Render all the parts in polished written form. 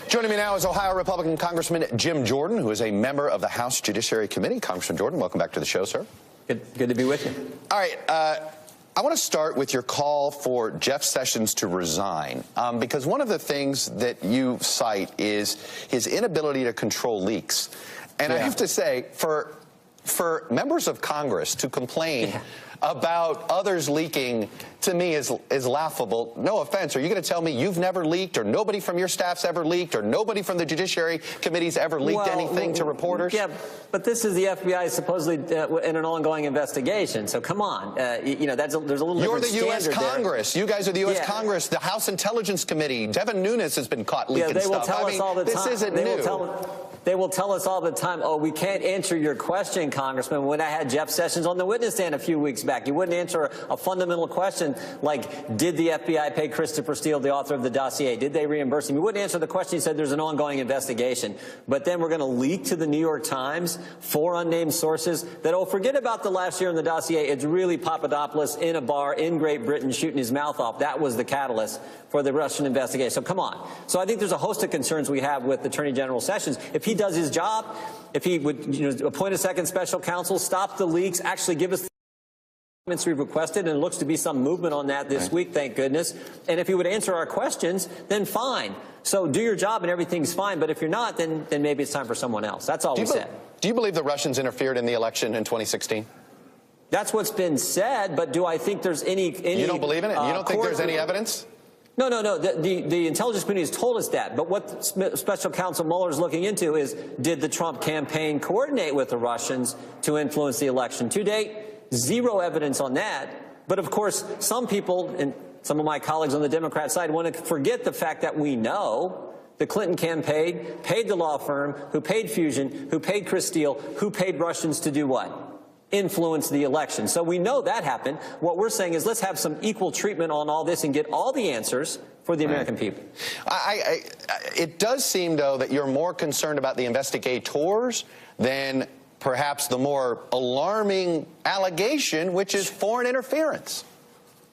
Joining me now is Ohio Republican Congressman Jim Jordan, who is a member of the House Judiciary Committee. Congressman Jordan, welcome back to the show, sir. Good to be with you. All right. I want to start with your call for Jeff Sessions to resign, because one of the things that you cite is his inability to control leaks. And I have to say, for members of Congress to complain about others leaking, to me, is laughable. No offense. Are you going to tell me you've never leaked, or nobody from your staff's ever leaked, or nobody from the Judiciary Committee's ever leaked anything to reporters? Yeah, but this is the FBI supposedly in an ongoing investigation. So come on, there's a little. You're the U.S. Congress. You guys are the U.S. Congress. The House Intelligence Committee. Devin Nunes has been caught leaking stuff. They will tell us all the time. This isn't new. They will tell us all the time, oh, we can't answer your question, Congressman. When I had Jeff Sessions on the witness stand a few weeks back, he wouldn't answer a fundamental question like, did the FBI pay Christopher Steele, the author of the dossier? Did they reimburse him? He wouldn't answer the question. He said there's an ongoing investigation. But then we're going to leak to the New York Times 4 unnamed sources that, oh, forget about the last year in the dossier. It's really Papadopoulos in a bar in Great Britain shooting his mouth off. That was the catalyst for the Russian investigation. So come on. So I think there's a host of concerns we have with Attorney General Sessions. If he does his job, if he would appoint a second special counsel, stop the leaks, actually give us the documents we've requested, and it looks to be some movement on that this week, thank goodness. And if he would answer our questions, then fine. So do your job and everything's fine. But if you're not, then maybe it's time for someone else. That's all we said. Do you believe the Russians interfered in the election in 2016? That's what's been said, but do I think there's any You don't believe in it? You don't think there's any evidence? No. The Intelligence Committee has told us that. But what Special Counsel Mueller is looking into is, did the Trump campaign coordinate with the Russians to influence the election? To date, zero evidence on that. But, of course, some people, and some of my colleagues on the Democrat side, want to forget the fact that we know the Clinton campaign paid the law firm, who paid Fusion, who paid Chris Steele, who paid Russians to do what? Influence the election. So we know that happened. What we're saying is, let's have some equal treatment on all this and get all the answers for the American people. It does seem, though, that you're more concerned about the investigators than perhaps the more alarming allegation, which is foreign interference.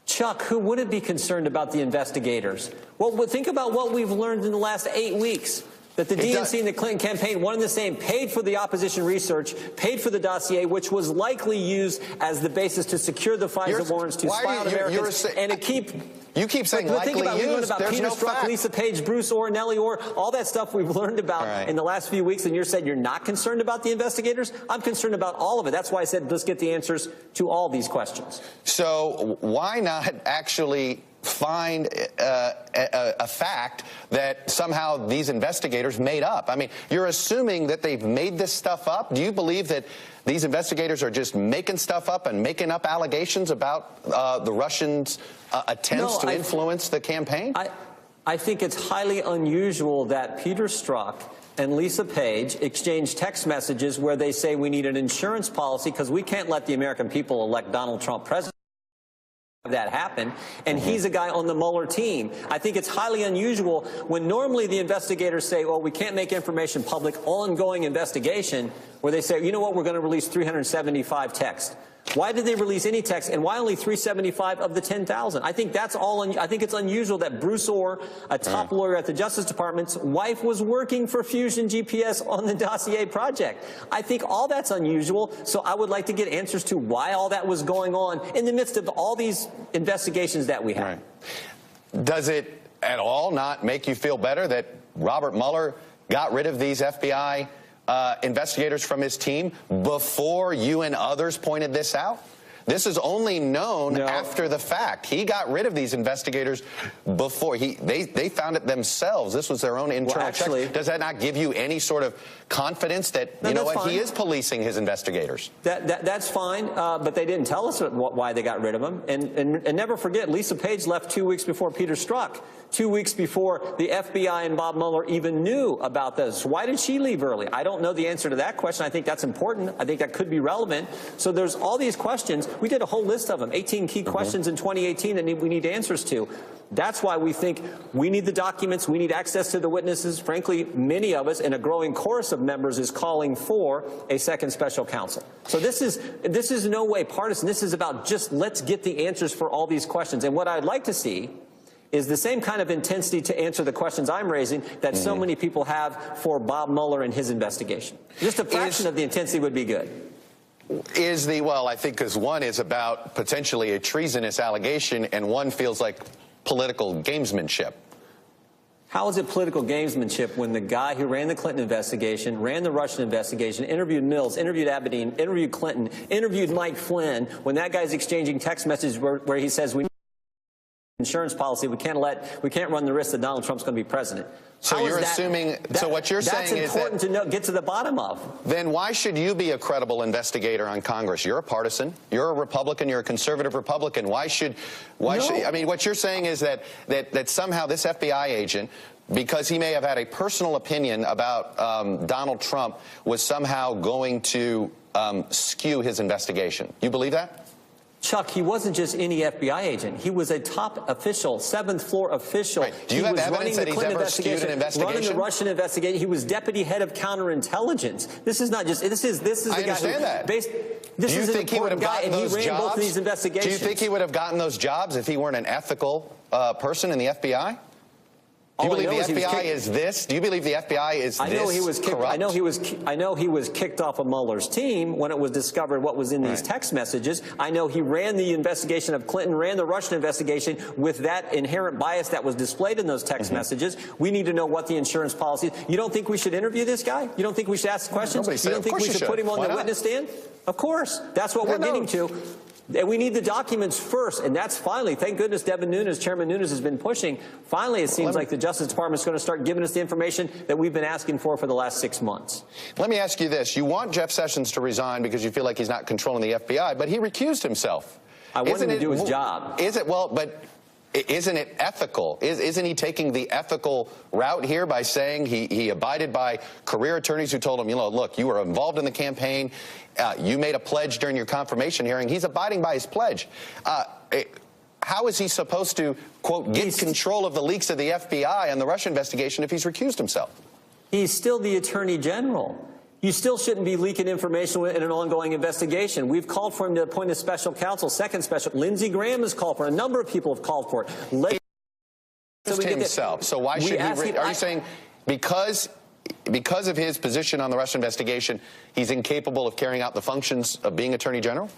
Chuck, who wouldn't be concerned about the investigators? Well, think about what we've learned in the last 8 weeks. That the DNC and the Clinton campaign, one and the same, paid for the opposition research, paid for the dossier, which was likely used as the basis to secure the FISA warrants to spy on Americans. And to keep... You keep saying likely used. We learned about Peter Strzok, Lisa Page, Bruce Orr, Nellie Orr, all that stuff we've learned about in the last few weeks, and you're saying you're not concerned about the investigators? I'm concerned about all of it. That's why I said let's get the answers to all these questions. So why not actually find a fact that somehow these investigators made up? I mean, you're assuming that they've made this stuff up. Do you believe that these investigators are just making stuff up and making up allegations about the Russians' attempts to influence the campaign? I think it's highly unusual that Peter Strzok and Lisa Page exchanged text messages where they say we need an insurance policy because we can't let the American people elect Donald Trump president. That happened, and he's a guy on the Mueller team. I think it's highly unusual when normally the investigators say, well, we can't make information public, ongoing investigation, where they say, you know what, we're going to release 375 texts. Why did they release any text, and why only 375 of the 10,000? I think that's all. I think it's unusual that Bruce Orr, a top lawyer at the Justice Department's wife, was working for Fusion GPS on the dossier project. I think all that's unusual. So I would like to get answers to why all that was going on in the midst of all these investigations that we have. Does it at all not make you feel better that Robert Mueller got rid of these FBI investigators from his team before you and others pointed this out? This is only known after the fact. He got rid of these investigators before. They found it themselves. This was their own internal check. Does that not give you any sort of confidence that, you know what, he is policing his investigators? That's fine, but they didn't tell us why they got rid of him. And never forget, Lisa Page left 2 weeks before Peter Strzok, 2 weeks before the FBI and Bob Mueller even knew about this. Why did she leave early? I don't know the answer to that question. I think that's important. I think that could be relevant. So there's all these questions. We did a whole list of them, 18 key questions in 2018 that we need answers to. That's why we think we need the documents, we need access to the witnesses. Frankly, many of us, and a growing chorus of members, is calling for a second special counsel. So this is no way partisan. This is about just let's get the answers for all these questions. And what I'd like to see is the same kind of intensity to answer the questions I'm raising that so many people have for Bob Mueller and his investigation. Just a fraction of the intensity would be good. Well, I think because one is about potentially a treasonous allegation and one feels like political gamesmanship. How is it political gamesmanship when the guy who ran the Clinton investigation, ran the Russian investigation, interviewed Mills, interviewed Abedin, interviewed Clinton, interviewed Mike Flynn, when that guy's exchanging text messages where he says we need insurance policy, we can't run the risk that Donald Trump's going to be president. So you're assuming, so what you're saying is that... That's important to get to the bottom of. Then why should you be a credible investigator on Congress? You're a partisan. You're a Republican. You're a conservative Republican. Why should, I mean, what you're saying is that somehow this FBI agent, because he may have had a personal opinion about Donald Trump, was somehow going to skew his investigation. You believe that? Chuck, he wasn't just any FBI agent. He was a top official, seventh floor official. Right. Do you have evidence that he's ever skewed an investigation? Running the Russian investigation. He was deputy head of counterintelligence. This is not just, this is the guy who... I understand that. This is an important guy, and he ran both of these investigations. Do you think he would have gotten those jobs if he weren't an ethical person in the FBI? Do you believe the FBI is this? Do you believe the FBI is this corrupt? I know he was kicked off of Mueller's team when it was discovered what was in these text messages. I know he ran the investigation of Clinton, ran the Russian investigation with that inherent bias that was displayed in those text messages. We need to know what the insurance policy is. You don't think we should interview this guy? You don't think we should ask questions? You don't think we should put him on the witness stand? Of course. That's what we're getting to. And we need the documents first, and that's finally, thank goodness Chairman Nunes has been pushing. Finally, it seems like the Justice Department is going to start giving us the information that we've been asking for the last 6 months. Let me ask you this. You want Jeff Sessions to resign because you feel like he's not controlling the FBI, but he recused himself. I want him to do his job. Isn't it ethical? Isn't he taking the ethical route here by saying he abided by career attorneys who told him, look, you were involved in the campaign, you made a pledge during your confirmation hearing. He's abiding by his pledge. How is he supposed to, quote, get control of the leaks of the FBI and the Russia investigation if he's recused himself? He's still the Attorney General. You still shouldn't be leaking information in an ongoing investigation. We've called for him to appoint a special counsel, second special. Lindsey Graham has called for it. A number of people have called for it. So why should he? Are you saying because of his position on the Russia investigation, he's incapable of carrying out the functions of being Attorney General?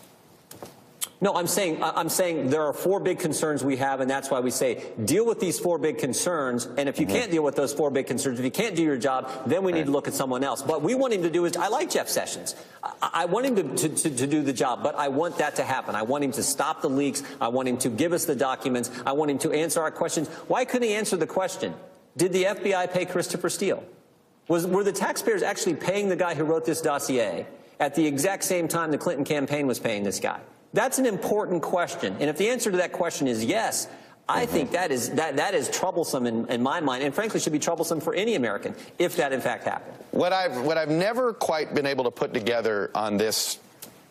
No, I'm saying there are 4 big concerns we have, and that's why we say deal with these 4 big concerns. And if you can't deal with those 4 big concerns, if you can't do your job, then we need to look at someone else. But we want him to do I like Jeff Sessions. I want him to do the job, but I want that to happen. I want him to stop the leaks. I want him to give us the documents. I want him to answer our questions. Why couldn't he answer the question? Did the FBI pay Christopher Steele? Were the taxpayers actually paying the guy who wrote this dossier at the exact same time the Clinton campaign was paying this guy? That's an important question. And if the answer to that question is yes, I think that is troublesome in my mind, and frankly should be troublesome for any American if that in fact happened. What I've never quite been able to put together on this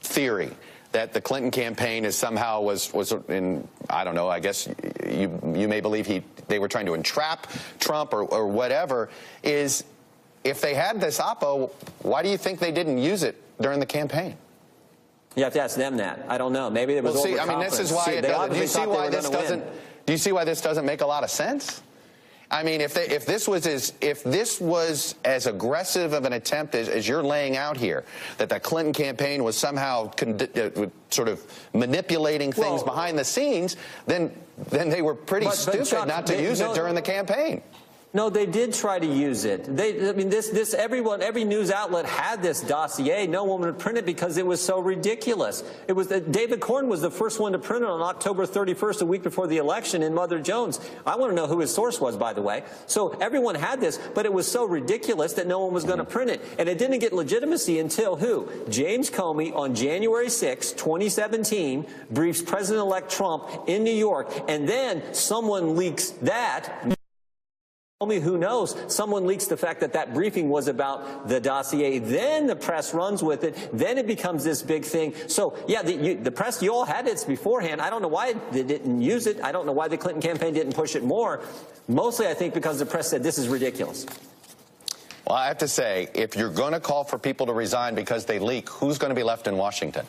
theory that the Clinton campaign is somehow was in, I don't know, I guess you may believe they were trying to entrap Trump or whatever, is if they had this oppo, why do you think they didn't use it during the campaign? You have to ask them that. I don't know. Maybe there was overconfidence. I mean, this is why it doesn't. Do you see why this doesn't make a lot of sense? I mean, if this was as aggressive of an attempt as you're laying out here, that the Clinton campaign was somehow sort of manipulating things behind the scenes, then they were pretty stupid Chuck, not to use it during the campaigin. No, they did try to use it. I mean, every news outlet had this dossier. No one would print it because it was so ridiculous. It was David Corn was the first one to print it on October 31st, a week before the election, in Mother Jones. I want to know who his source was, by the way. So everyone had this, but it was so ridiculous that no one was going to print it. And it didn't get legitimacy until who? James Comey on January 6, 2017, briefs President-elect Trump in New York, and then someone leaks that. Only who knows? Someone leaks the fact that that briefing was about the dossier. Then the press runs with it. Then it becomes this big thing. So, yeah, the press, you all had it beforehand. I don't know why they didn't use it. I don't know why the Clinton campaign didn't push it more. Mostly, I think, because the press said this is ridiculous. Well, I have to say, if you're going to call for people to resign because they leak, who's going to be left in Washington?